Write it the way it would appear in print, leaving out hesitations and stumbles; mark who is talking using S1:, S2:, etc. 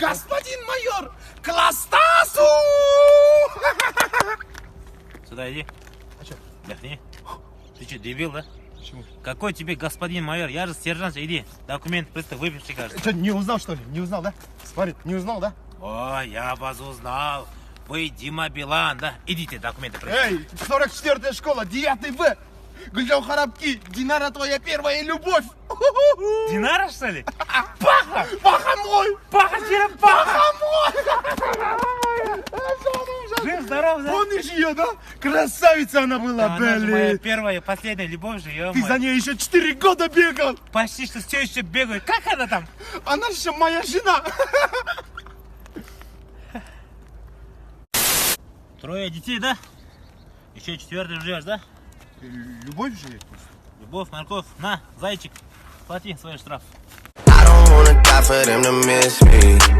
S1: Господин майор, класстасу!
S2: Сюда иди.
S1: А что?
S2: Вдохни. Ты что, дебил, да?
S1: Почему?
S2: Какой тебе господин майор? Я же сержант, иди. Документ просто выпиши, кажется.
S1: Что, не узнал, что ли? Не узнал, да? Смотри, не узнал, да?
S2: О, я вас узнал. Вы Дима Билан, да? Идите, документы прочти.
S1: Эй, 44-я школа, 9 В. Гульжан Харабки, Динара твоя первая любовь.
S2: Динара, что ли?
S1: Паха! Паха мой!
S2: Паха, черепаха!
S1: Паха мой!
S2: Жив, здоров, да?
S1: Помнишь ее, да? Красавица она была,
S2: Да, она же моя
S1: блин.
S2: первая и последняя любовь же, ё
S1: Ты за ней еще 4 года бегал.
S2: Почти что все еще бегает. Как она там?
S1: Она же моя жена.
S2: Трое детей, да? Еще четвертый ждешь, да?
S1: Любовь же.
S2: Любовь, морковь. На, зайчик, плати свой штраф.
S3: I don't wanna die for them to miss me.